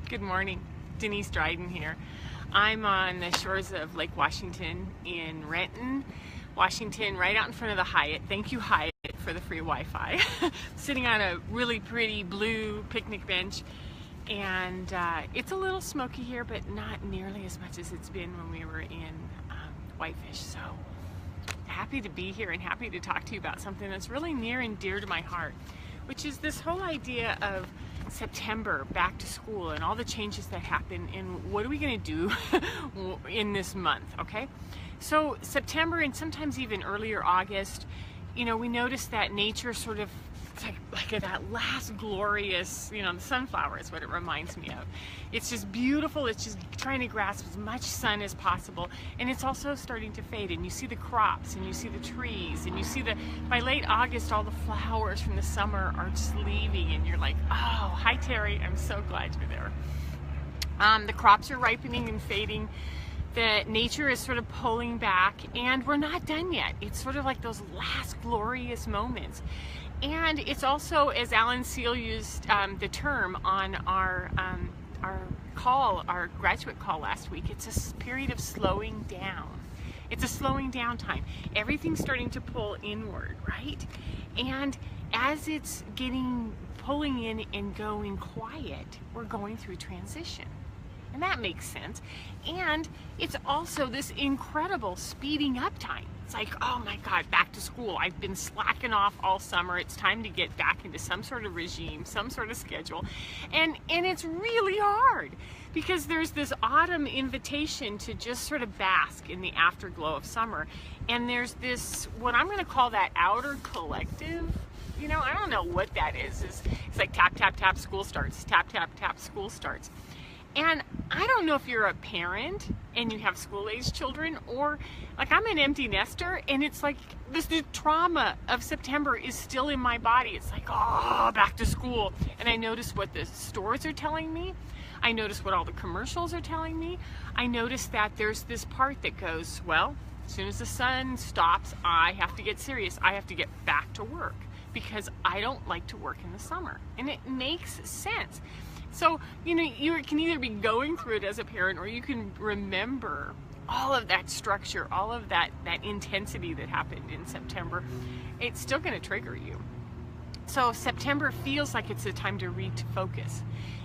Good morning. Denise Dryden here. I'm on the shores of Lake Washington in Renton, Washington, right out in front of the Hyatt. Thank you, Hyatt, for the free Wi-Fi. Sitting on a really pretty blue picnic bench, and it's a little smoky here, but not nearly as much as it's been when we were in Whitefish. So happy to be here and happy to talk to you about something that's really near and dear to my heart, which is this whole idea of September, back to school, and all the changes that happen, and what are we going to do in this month, okay? So September, and sometimes even earlier August, we notice that nature sort of, it's like that last glorious, the sunflower is what it reminds me of. It's just beautiful. It's just trying to grasp as much sun as possible, and it's also starting to fade, and you see the crops, and you see the trees, and you see by late August, all the flowers from the summer are just leaving, and you're like, oh, hi Terry, I'm so glad you're there. The crops are ripening and fading. The nature is sort of pulling back, and we're not done yet. It's sort of like those last glorious moments. And it's also, as Alan Seal used the term on our graduate call last week, it's a period of slowing down. It's a slowing down time. Everything's starting to pull inward, right? And as it's pulling in and going quiet, we're going through transition. And that makes sense. And it's also this incredible speeding up time. It's like, oh my God, back to school. I've been slacking off all summer. It's time to get back into some sort of regime, some sort of schedule. And it's really hard because there's this autumn invitation to just sort of bask in the afterglow of summer. And there's this, what I'm going to call that outer collective. I don't know what that is. It's like tap, tap, tap, school starts. Tap, tap, tap, school starts. And I don't know if you're a parent and you have school-age children, or like I'm an empty nester, and it's like the trauma of September is still in my body. It's like, oh, back to school. And I notice what the stores are telling me. I notice what all the commercials are telling me. I notice that there's this part that goes, well, as soon as the sun stops, I have to get serious. I have to get back to work because I don't like to work in the summer. And it makes sense. So, you can either be going through it as a parent, or you can remember all of that structure, all of that intensity that happened in September. It's still going to trigger you. So September feels like it's a time to refocus.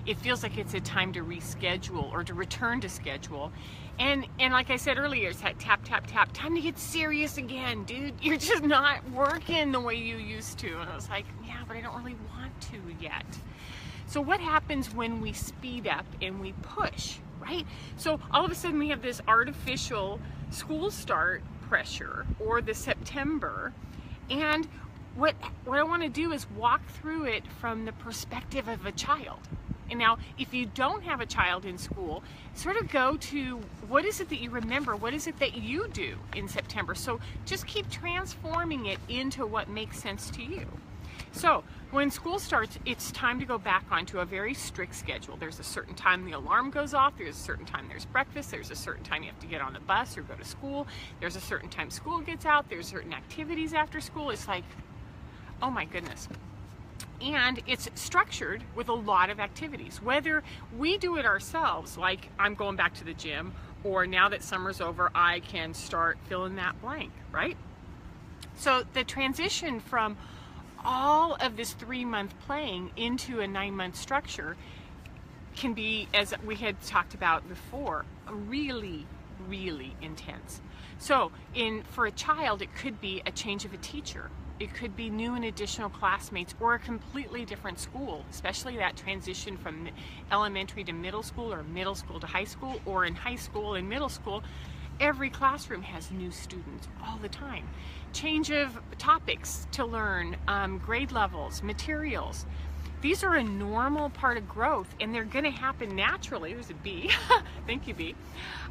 It feels like it's a time to reschedule or to return to schedule. And like I said earlier, it's that tap, tap, tap, time to get serious again, dude. You're just not working the way you used to. And I was like, yeah, but I don't really want to yet. So what happens when we speed up and we push, right? So all of a sudden we have this artificial school start pressure, or the September, and what I want to do is walk through it from the perspective of a child. And now, if you don't have a child in school, sort of go to what is it that you remember? What is it that you do in September? So just keep transforming it into what makes sense to you. So when school starts, it's time to go back onto a very strict schedule. There's a certain time the alarm goes off. There's a certain time there's breakfast. There's a certain time you have to get on the bus or go to school. There's a certain time school gets out. There's certain activities after school. It's like, oh my goodness. And it's structured with a lot of activities. Whether we do it ourselves, like I'm going back to the gym, or now that summer's over, I can start filling that blank, right? So the transition from all of this 3-month playing into a 9-month structure can be, as we had talked about before, really, really intense. So for a child, it could be a change of a teacher. It could be new and additional classmates, or a completely different school, especially that transition from elementary to middle school, or middle school to high school, or in high school and middle school. Every classroom has new students all the time. Change of topics to learn, grade levels, materials. These are a normal part of growth, and they're going to happen naturally. There's a B. Thank you, B.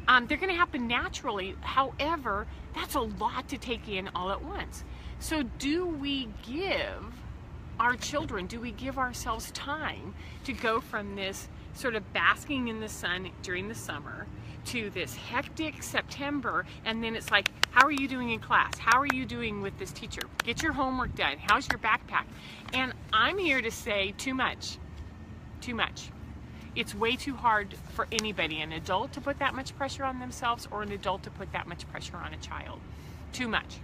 They're going to happen naturally. However, that's a lot to take in all at once. So do we give our children, do we give ourselves time to go from this sort of basking in the sun during the summer to this hectic September, and then it's like, how are you doing in class? How are you doing with this teacher? Get your homework done. How's your backpack? And I'm here to say too much. Too much. It's way too hard for anybody, an adult to put that much pressure on themselves or an adult to put that much pressure on a child. Too much.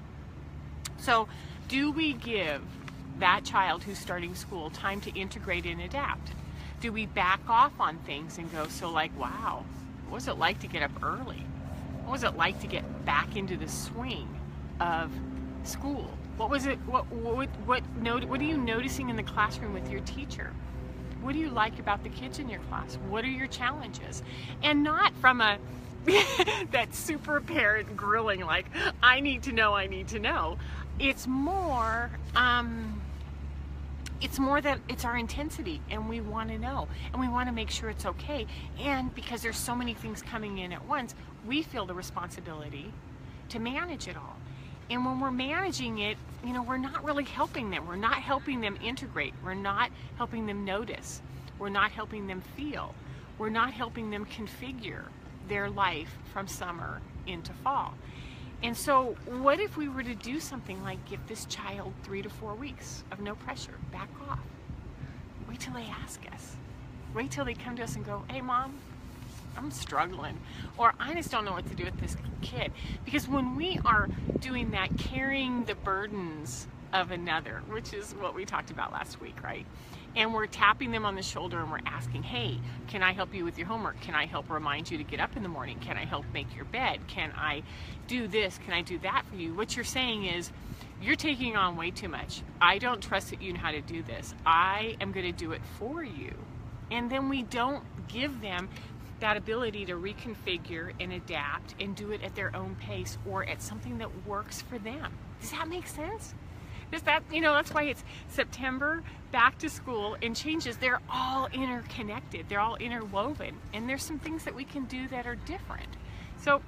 So do we give that child who's starting school time to integrate and adapt? Do we back off on things and go, so like, wow, what was it like to get up early? What was it like to get back into the swing of school? What was it, what are you noticing in the classroom with your teacher? What do you like about the kids in your class? What are your challenges? And not from a that super parent grilling, like, I need to know, I need to know. It's more that it's our intensity and we want to know and we want to make sure it's okay. And because there's so many things coming in at once, we feel the responsibility to manage it all. And when we're managing it, you know, we're not really helping them. We're not helping them integrate. We're not helping them notice. We're not helping them feel. We're not helping them configure their life from summer into fall. And so what if we were to do something like give this child 3 to 4 weeks of no pressure, back off. Wait till they ask us. Wait till they come to us and go, hey mom, I'm struggling, or I just don't know what to do with this kid. Because when we are doing that, carrying the burdens of another, which is what we talked about last week, right? And we're tapping them on the shoulder and we're asking, hey, can I help you with your homework? Can I help remind you to get up in the morning? Can I help make your bed? Can I do this? Can I do that for you? What you're saying is, you're taking on way too much. I don't trust that you know how to do this. I am going to do it for you. And then we don't give them that ability to reconfigure and adapt and do it at their own pace or at something that works for them. Does that make sense? Is that, you know, that's why it's September, back to school, and changes. They're all interconnected. They're all interwoven. And there's some things that we can do that are different. So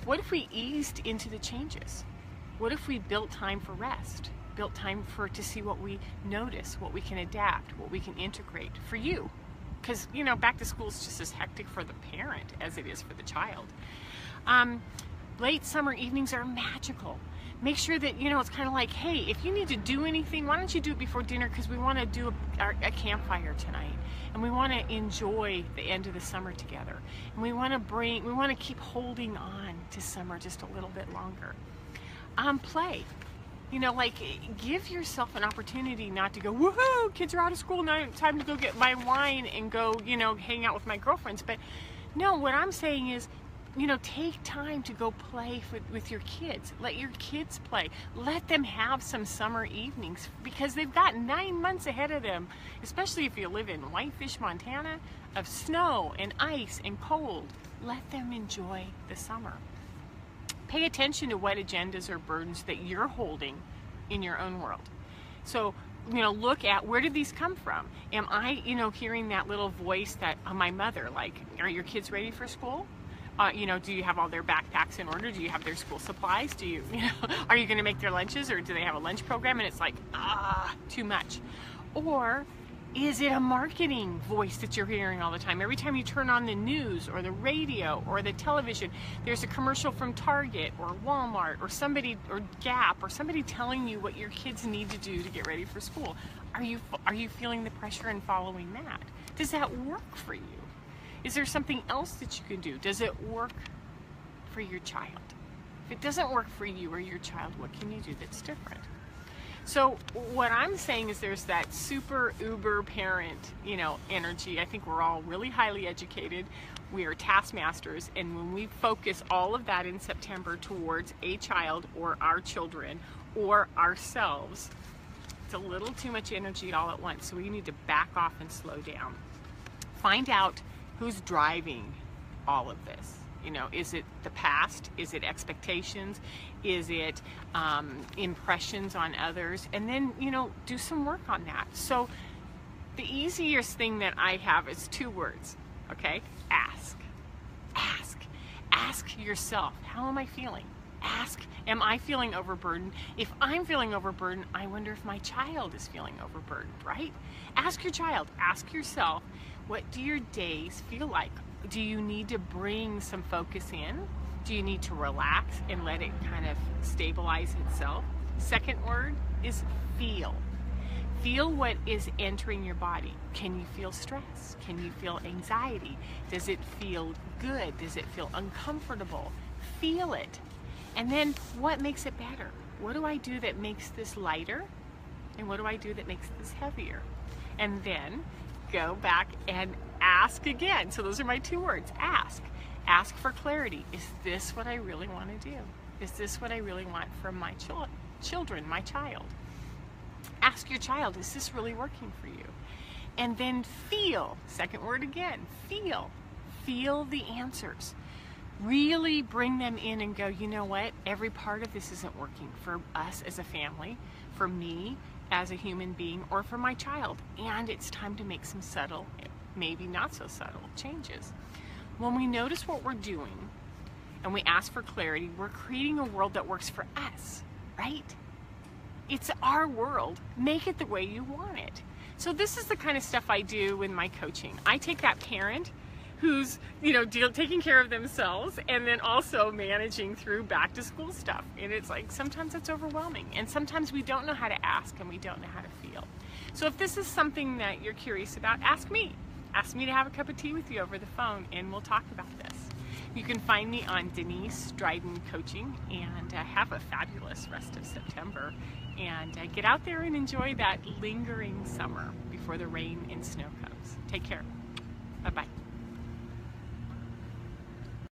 what if we eased into the changes? What if we built time for rest? Built time to see what we notice, what we can adapt, what we can integrate for you? Because, you know, back to school is just as hectic for the parent as it is for the child. Late summer evenings are magical. Make sure that, you know, it's kind of like, hey, if you need to do anything, why don't you do it before dinner, because we want to do a campfire tonight. And we want to enjoy the end of the summer together. And we want to keep holding on to summer just a little bit longer. Play. You know, like, give yourself an opportunity not to go, woohoo, kids are out of school, now time to go get my wine and go, you know, hang out with my girlfriends. But no, what I'm saying is, you know, take time to go play with your kids. Let your kids play. Let them have some summer evenings, because they've got 9 months ahead of them, especially if you live in Whitefish, Montana, of snow and ice and cold. Let them enjoy the summer. Pay attention to what agendas or burdens that you're holding in your own world. So, you know, look at, where did these come from? Am I, you know, hearing that little voice that my mother, like, are your kids ready for school? You know, do you have all their backpacks in order? Do you have their school supplies? Do you, are you going to make their lunches, or do they have a lunch program? And it's like, too much. Or is it a marketing voice that you're hearing all the time? Every time you turn on the news or the radio or the television, there's a commercial from Target or Walmart or somebody, or Gap, or somebody telling you what your kids need to do to get ready for school. Are you feeling the pressure and following that? Does that work for you? Is there something else that you can do? Does it work for your child? If it doesn't work for you or your child, what can you do that's different? So what I'm saying is, there's that super uber parent, you know, energy. I think we're all really highly educated. We are taskmasters, and when we focus all of that in September towards a child or our children or ourselves, it's a little too much energy all at once. So we need to back off and slow down. Find out who's driving all of this. You know, is it the past? Is it expectations? Is it impressions on others? And then, you know, do some work on that. So the easiest thing that I have is 2 words, okay? Ask. Ask. Ask yourself, how am I feeling? Ask, am I feeling overburdened? If I'm feeling overburdened, I wonder if my child is feeling overburdened, right? Ask your child, ask yourself, what do your days feel like? Do you need to bring some focus in? Do you need to relax and let it kind of stabilize itself? Second word is feel. Feel what is entering your body. Can you feel stress? Can you feel anxiety? Does it feel good? Does it feel uncomfortable? Feel it. And then what makes it better? What do I do that makes this lighter? And what do I do that makes this heavier? And then go back and ask again. So those are my 2 words. Ask. Ask for clarity. Is this what I really want to do? Is this what I really want from my children, my child? Ask your child, is this really working for you? And then feel. Second word again. Feel. Feel the answers. Really bring them in and go, you know what? Every part of this isn't working for us as a family, for me as a human being, or for my child. And it's time to make some subtle, maybe not so subtle, changes. When we notice what we're doing and we ask for clarity, we're creating a world that works for us, right? It's our world. Make it the way you want it. So this is the kind of stuff I do in my coaching. I take that parent who's, taking care of themselves and then also managing through back to school stuff. And it's like, sometimes it's overwhelming. And sometimes we don't know how to ask and we don't know how to feel. So if this is something that you're curious about, ask me. Ask me to have a cup of tea with you over the phone and we'll talk about this. You can find me on Denise Dryden Coaching, and have a fabulous rest of September. And get out there and enjoy that lingering summer before the rain and snow comes. Take care. Bye-bye.